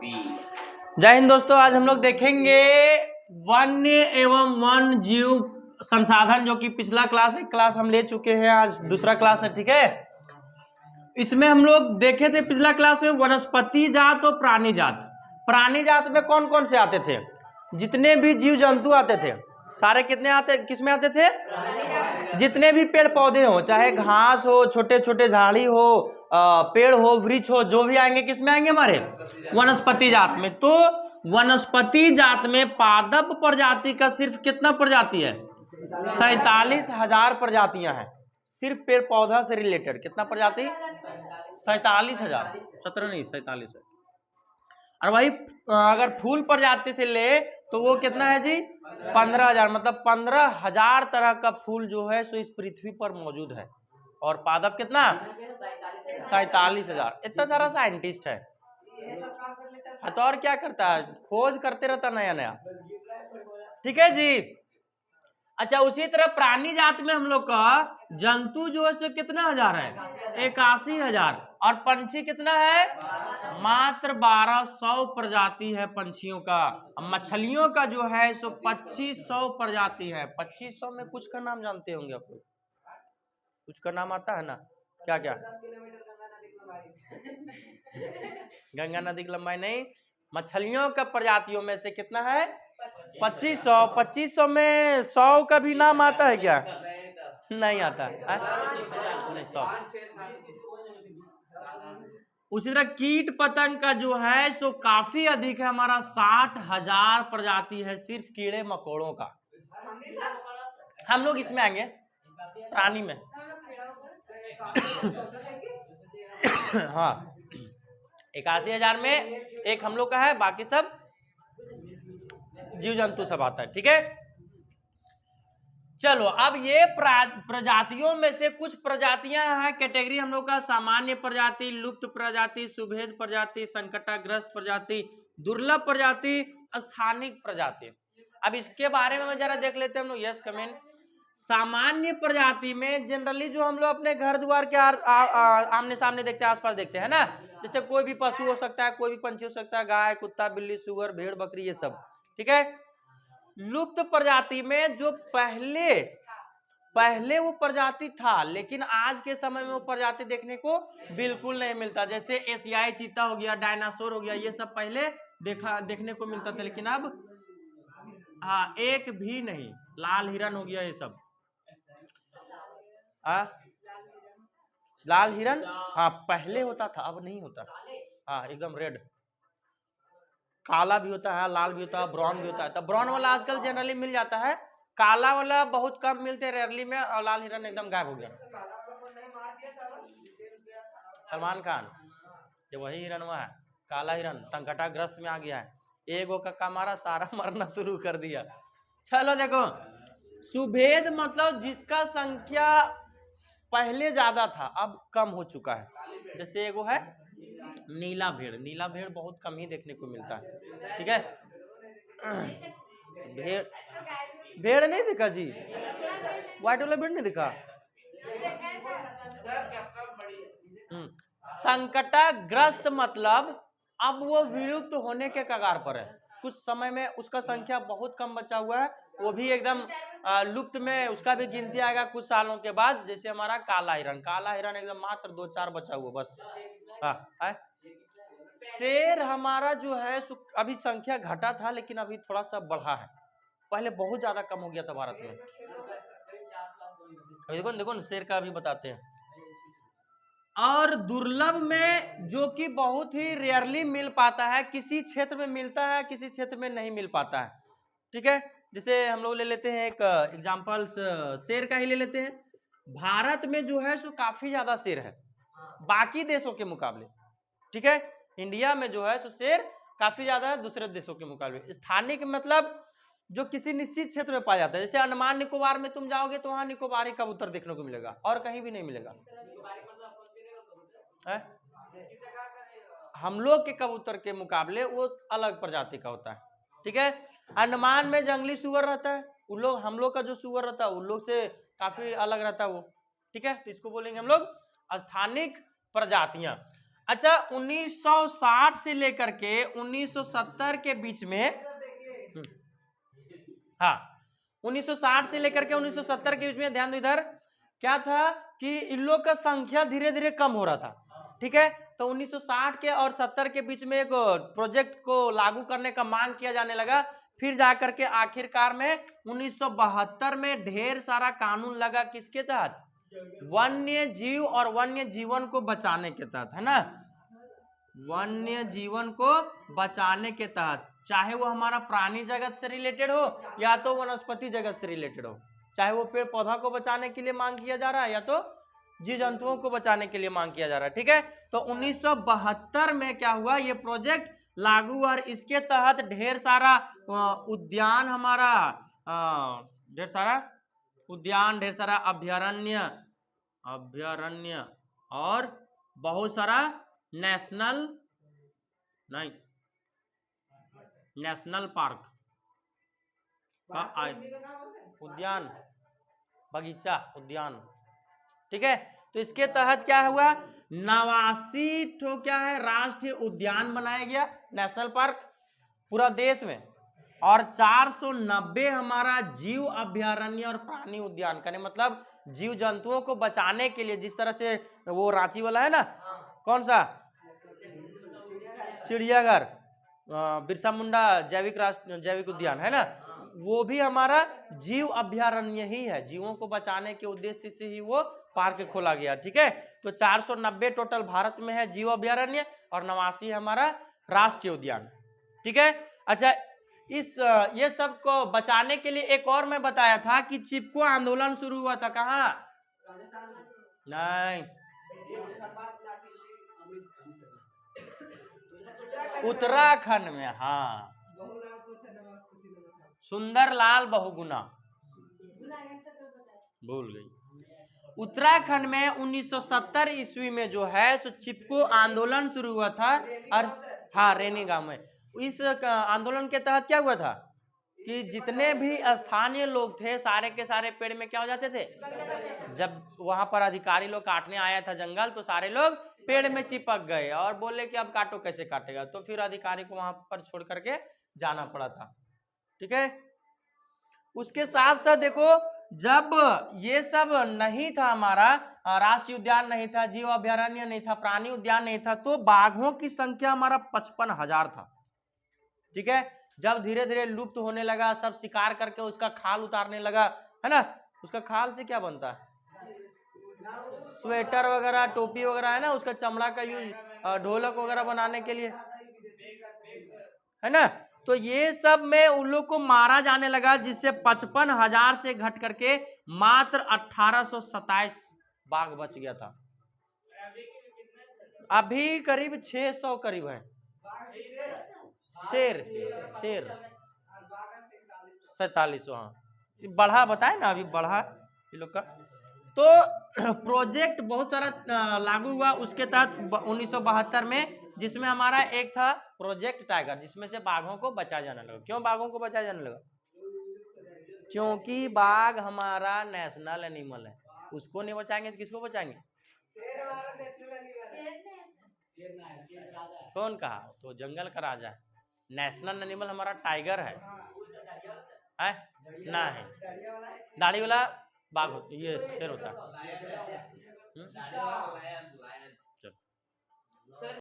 जय हिंद दोस्तों, आज हम लोग देखेंगे वन्य एवं वन जीव संसाधन, जो कि पिछला एक क्लास हम ले चुके हैं, आज दूसरा क्लास है। ठीक है, इसमें हम लोग देखे थे पिछला क्लास में वनस्पति जात और प्राणी जात। प्राणी जात में कौन कौन से आते थे? जितने भी जीव जंतु आते थे सारे कितने आते, किस में आते थे? जितने भी पेड़ पौधे हो, चाहे घास हो, छोटे छोटे झाड़ी हो, पेड़ हो, वृक्ष हो, जो भी आएंगे किस में आएंगे? हमारे वनस्पति जात में। तो वनस्पति जात में पादप प्रजाति का सिर्फ कितना प्रजाति है? 47,000 प्रजातियां हैं, सिर्फ पेड़ पौधा से रिलेटेड। कितना प्रजाति? 47,000, 17 नहीं 47 है। और वही अगर फूल प्रजाति से ले तो वो कितना है जी? 15,000। मतलब 15,000 तरह का फूल जो है सो इस पृथ्वी पर मौजूद है। और पादप कितना? 47,000। इतना सारा साइंटिस्ट है तो और क्या करता है? खोज करते रहता नया नया। ठीक है जी। अच्छा, उसी तरह प्राणी जात में हम लोग का जंतु जो है सो कितना हजार है? 81,000। और पंछी कितना है? मात्र 1200 प्रजाति है पंछियों का। मछलियों का जो है सो 2500 प्रजाति है। 2500 में कुछ का नाम जानते होंगे आप लोग? कुछ का नाम आता है ना? क्या क्या? गंगा नदी की लंबाई नहीं, मछलियों का प्रजातियों में से कितना है? 2500। 2500 में 100 का भी नाम आता है क्या? नहीं आता है? नहीं, 100। उसी तरह कीट पतंग का जो है सो काफी अधिक है, हमारा 60,000 प्रजाति है सिर्फ कीड़े मकोड़ों का। हम लोग इसमें आएंगे प्राणी में। हाँ, 81,000 में एक हम लोग का है, बाकी सब जीव जंतु सब आता है। ठीक है, चलो अब ये प्रजातियों में से कुछ प्रजातियां हैं। कैटेगरी हम लोग का सामान्य प्रजाति, लुप्त प्रजाति, सुभेद प्रजाति, संकटाग्रस्त प्रजाति, दुर्लभ प्रजाति, स्थानिक प्रजाति। अब इसके बारे में जरा देख लेते हैं हम लोग। Yes, comment. सामान्य प्रजाति में जनरली जो हम लोग अपने घर द्वार के आमने सामने देखते हैं, आसपास देखते हैं ना, जैसे कोई भी पशु हो सकता है, कोई भी पंछी हो सकता है, गाय, कुत्ता, बिल्ली, सुअर, भेड़, बकरी, ये सब। ठीक है। लुप्त प्रजाति में जो पहले वो प्रजाति था, लेकिन आज के समय में वो प्रजाति देखने को बिल्कुल नहीं मिलता। जैसे एशियाई चीता हो गया, डायनासोर हो गया, ये सब पहले देखने को मिलता था, लेकिन अब हाँ एक भी नहीं। लाल हिरन हो गया, ये सब। लाल हिरन हाँ पहले होता था, अब नहीं होता। हाँ एकदम रेड। काला भी होता है, लाल भी होता है, ब्राउन भी होता है। तो ब्राउन वाला आजकल जनरली मिल जाता है, काला वाला बहुत कम मिलते हैं, रेयरली में। और लाल हिरन एकदम गायब हो गया। सलमान खान, ये वही हिरन हुआ है। काला हिरन संकटाग्रस्त में आ गया है, एगो का मारा, सारा मरना शुरू कर दिया। चलो देखो, सुभेद मतलब जिसका संख्या पहले ज्यादा था अब कम हो चुका है। जैसे एगो है नीला भेड़। नीला भेड़ बहुत कम ही देखने को मिलता है। ठीक है, भेड़ नहीं दिखा जी? व्हाइट वाला भेड़ नहीं दिखा? संकटाग्रस्त मतलब अब वो विलुप्त होने के कगार पर है। कुछ समय में उसका संख्या बहुत कम बचा हुआ है, वो भी एकदम लुप्त में, उसका भी गिनती आएगा कुछ सालों के बाद। जैसे हमारा काला हिरन, काला हिरन एकदम मात्र 2-4 बचा हुआ बस। हाँ, शेर हमारा जो है अभी संख्या घटा था, लेकिन अभी थोड़ा सा बढ़ा है। पहले बहुत ज्यादा कम हो गया था भारत में। देखो देखो शेर का भी बताते हैं। और दुर्लभ में जो कि बहुत ही रेयरली मिल पाता है, किसी क्षेत्र में मिलता है, किसी क्षेत्र में नहीं मिल पाता है। ठीक है, जैसे हम लोग ले लेते हैं एक एग्जांपल शेर का ही ले लेते हैं। भारत में जो है सो काफी ज्यादा शेर है बाकी देशों के मुकाबले। ठीक है, इंडिया में जो है सो शेर काफी ज्यादा है दूसरे देशों के मुकाबले। स्थानिक मतलब जो किसी निश्चित क्षेत्र में पाया जाता है। जैसे अंडमान निकोबार में तुम जाओगे तो वहां निकोबारी कबूतर देखने को मिलेगा, और कहीं भी नहीं मिलेगा। हम लोग के कबूतर के मुकाबले वो अलग प्रजाति का होता है। ठीक है, अंडमान में जंगली सुअर रहता है, उन लोग, हम लोग का जो सुअर रहता है उन लोग से काफी अलग रहता है वो। ठीक है, तो इसको बोलेंगे हम लोग स्थानिक प्रजातियां। अच्छा 1960 से लेकर के 1970 के बीच में, हाँ 1960 से लेकर के 1970 के बीच में, ध्यान दो इधर, क्या था कि इन लोग का संख्या धीरे धीरे कम हो रहा था, ठीक है। तो 1960 के और 70 के बीच में एक प्रोजेक्ट को लागू करने का मांग किया जाने लगा। फिर जाकर के आखिरकार में 1972 में ढेर सारा कानून लगा, किसके तहत, वन्य जीव और वन्य जीवन को बचाने के तहत, है ना, वन्य जीवन को बचाने के तहत, चाहे वो हमारा प्राणी जगत से रिलेटेड हो या तो वनस्पति जगत से रिलेटेड हो, चाहे वो पेड़ पौधा को बचाने के लिए मांग किया जा रहा है या तो जीव जंतुओं को बचाने के लिए मांग किया जा रहा है, ठीक है। तो 1972 में क्या हुआ, ये प्रोजेक्ट लागू, और इसके तहत ढेर सारा उद्यान हमारा, ढेर सारा उद्यान, ढेर सारा अभ्यारण्य और बहुत सारा नेशनल पार्क का उद्यान, बगीचा, उद्यान, ठीक है। तो इसके तहत क्या हुआ, 89 ठो क्या है, राष्ट्रीय उद्यान बनाया गया, नेशनल पार्क पूरा देश में, और 490 हमारा जीव अभ्यारण्य और प्राणी उद्यान, करने मतलब जीव जंतुओं को बचाने के लिए, जिस तरह से वो रांची वाला है ना, कौन सा चिड़ियाघर, बिरसा मुंडा जैविक उद्यान है ना, वो भी हमारा जीव अभ्यारण्य ही है, जीवों को बचाने के उद्देश्य से ही वो पार्क खोला गया, ठीक है। तो 490 टोटल भारत में है जीव अभ्यारण्य और 89 हमारा राष्ट्रीय उद्यान, ठीक है। अच्छा ये सब को बचाने के लिए एक और मैं बताया था कि चिपको आंदोलन शुरू हुआ था, कहाँ, नहीं, उत्तराखंड में, हाँ, सुंदरलाल बहुगुणा, भूल गई। उत्तराखंड में 1970 ईस्वी में जो है सो चिपको आंदोलन शुरू हुआ था, और हाँ रेनी गांव में, इस आंदोलन के तहत क्या हुआ था कि जितने भी स्थानीय लोग थे सारे के सारे पेड़ में क्या हो जाते थे, जब वहां पर अधिकारी लोग काटने आया था जंगल, तो सारे लोग पेड़ में चिपक गए और बोले कि अब काटो, कैसे काटेगा, तो फिर अधिकारी को वहां पर छोड़ करके जाना पड़ा था, ठीक है। उसके साथ साथ देखो, जब ये सब नहीं था, हमारा राष्ट्रीय उद्यान नहीं था, जीव अभ्यारण्य नहीं था, प्राणी उद्यान नहीं था, तो बाघों की संख्या हमारा 55,000 था, ठीक है। जब धीरे धीरे लुप्त होने लगा, सब शिकार करके उसका खाल उतारने लगा, है ना, उसका खाल से क्या बनता है, स्वेटर वगैरह, टोपी वगैरह, है ना, उसका चमड़ा का यूज ढोलक वगैरह बनाने के लिए, है ना। तो ये सब में उन लोग को मारा जाने लगा, जिससे 55,000 से घट करके मात्र 1827 बाघ बच गया था। अभी करीब 600 करीब है, शेर 47, हाँ बढ़ा, बताए ना अभी बढ़ा ये लोग का। तो प्रोजेक्ट बहुत सारा लागू हुआ उसके तहत 1972 में, जिसमें हमारा एक था प्रोजेक्ट टाइगर, जिसमें से बाघों को बचाया जाने लगा। क्यों बाघों को बचाया जाने लगा, क्योंकि बाघ हमारा नेशनल एनिमल है, उसको नहीं बचाएंगे तो किसको बचाएंगे, कौन कहा, तो जंगल का राजा है, नेशनल एनिमल हमारा टाइगर है ना, है दाढ़ी वाला बाघ, ये शेर होता है,